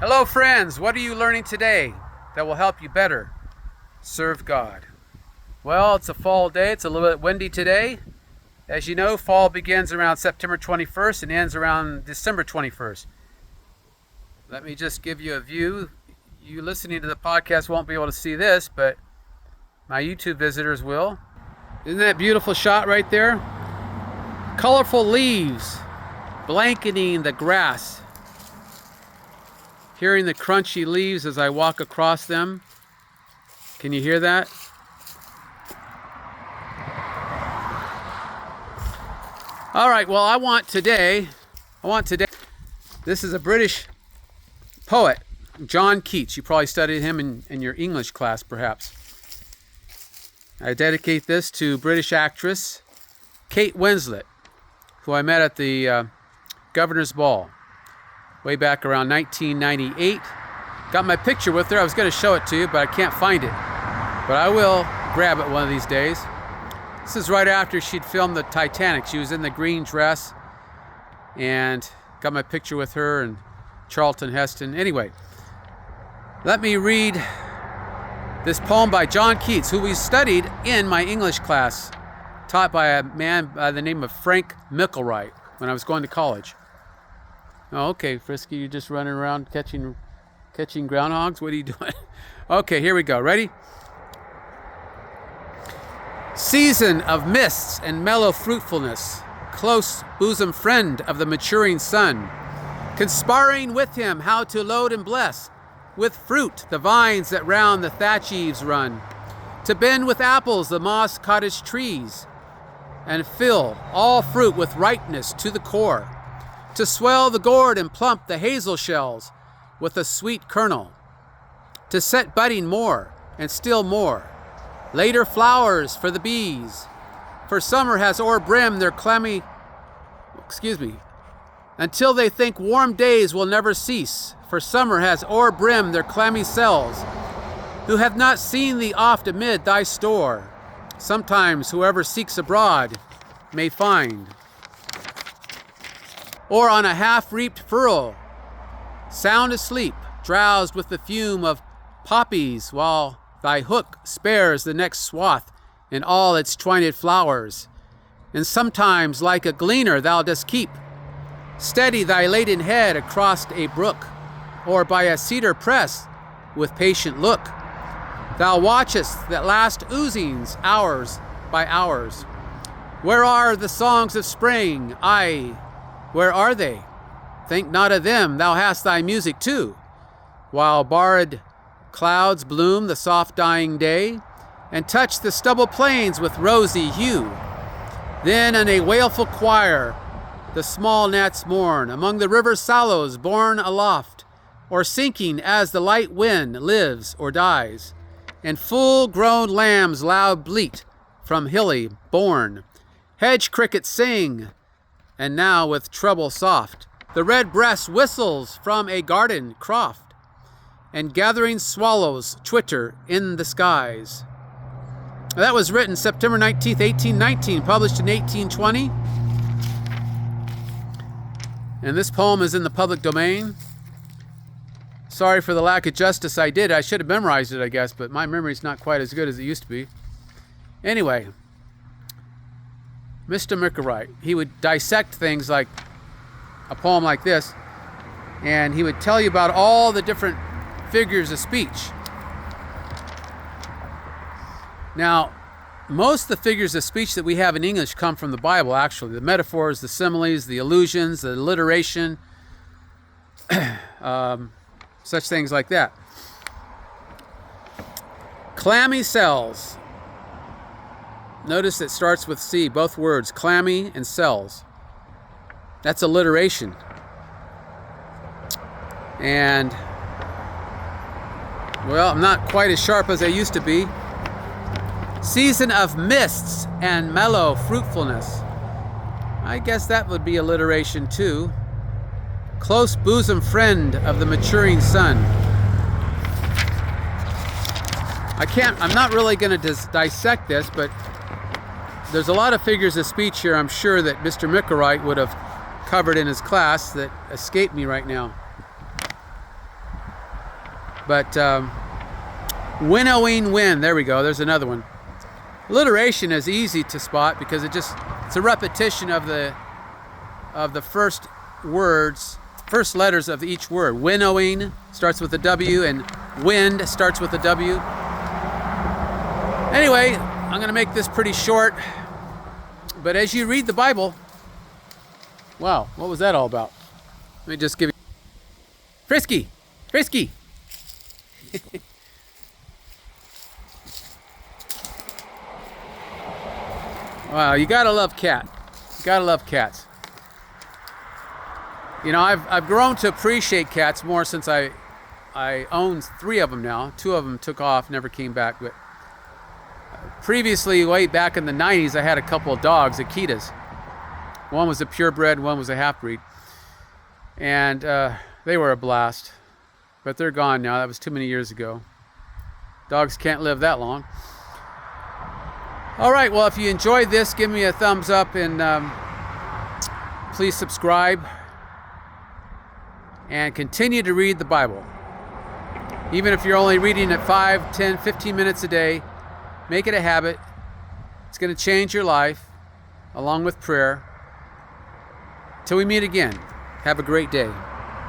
Hello friends, what are you learning today that will help you better serve God? Well, it's a fall day. It's a little bit windy today. As you know, fall begins around September 21st and ends around December 21st. Let me just give you a view. You listening to the podcast won't be able to see this, but my YouTube visitors will. Isn't that a beautiful shot right there? Colorful leaves blanketing the grass. Hearing the crunchy leaves as I walk across them. Can you hear that? All right, well, I want today, this is a British poet, John Keats. You probably studied him in your English class, perhaps. I dedicate this to British actress Kate Winslet, who I met at the Governor's Ball way back around 1998. Got my picture with her. I was going to show it to you, but I can't find it. But I will grab it one of these days. This is right after she'd filmed the Titanic. She was in the green dress, and got my picture with her and Charlton Heston. Anyway, let me read this poem by John Keats, who we studied in my English class, taught by a man by the name of Frank Micklewright when I was going to college. Oh, okay, Frisky, you're just running around catching groundhogs? What are you doing? Okay, here we go. Ready? Season of mists and mellow fruitfulness, close bosom friend of the maturing sun, conspiring with him how to load and bless with fruit the vines that round the thatch eaves run, to bend with apples the moss cottage trees, and fill all fruit with ripeness to the core, to swell the gourd and plump the hazel shells with a sweet kernel, to set budding more and still more, later flowers for the bees, for summer has o'erbrimmed their until they think warm days will never cease, for summer has o'erbrimmed their clammy cells, who have not seen thee oft amid thy store, sometimes whoever seeks abroad may find. Or on a half-reaped furrow, sound asleep, drowsed with the fume of poppies, while thy hook spares the next swath in all its twined flowers. And sometimes, like a gleaner, thou dost keep steady thy laden head across a brook, or by a cedar press with patient look. Thou watchest that last oozings hours by hours. Where are the songs of spring? Aye, where are they? Think not of them, thou hast thy music too, while barred clouds bloom the soft dying day, and touch the stubble plains with rosy hue. Then in a wailful choir the small gnats mourn, among the river sallows borne aloft, or sinking as the light wind lives or dies, and full-grown lambs loud bleat from hilly bourne. Hedge crickets sing, and now with treble soft, the red breast whistles from a garden croft, and gathering swallows twitter in the skies. That was written September 19th, 1819, published in 1820. And this poem is in the public domain. Sorry for the lack of justice I did. I should have memorized it, I guess, but my memory's not quite as good as it used to be. Anyway, Mr. Micklewright, he would dissect things like a poem like this, and he would tell you about all the different figures of speech. Now, most of the figures of speech that we have in English come from the Bible, actually. The metaphors, the similes, the allusions, the alliteration, such things like that. Clammy cells. Notice it starts with C, both words, clammy and cells. That's alliteration. And, well, I'm not quite as sharp as I used to be. Season of mists and mellow fruitfulness. I guess that would be alliteration too. Close bosom friend of the maturing sun. I'm not really going to dissect this, but there's a lot of figures of speech here I'm sure that Mr. Micklewright would have covered in his class that escape me right now. But winnowing wind, there we go, there's another one. Alliteration is easy to spot because it's a repetition of the first letters of each word. Winnowing starts with a W, and wind starts with a W. Anyway, I'm going to make this pretty short, but as you read the Bible, wow, what was that all about? Let me just give you... Frisky! Wow, you gotta love cat. You gotta love cats. You know, I've grown to appreciate cats more since I own 3 of them now. 2 of them took off, never came back. But previously, way back in the 90s, I had a couple of dogs, Akitas. One was a purebred, one was a half-breed. And they were a blast. But they're gone now. That was too many years ago. Dogs can't live that long. All right, well, if you enjoyed this, give me a thumbs up, and please subscribe. And continue to read the Bible. Even if you're only reading it 5, 10, 15 minutes a day, make it a habit. It's going to change your life, along with prayer. Till we meet again, have a great day.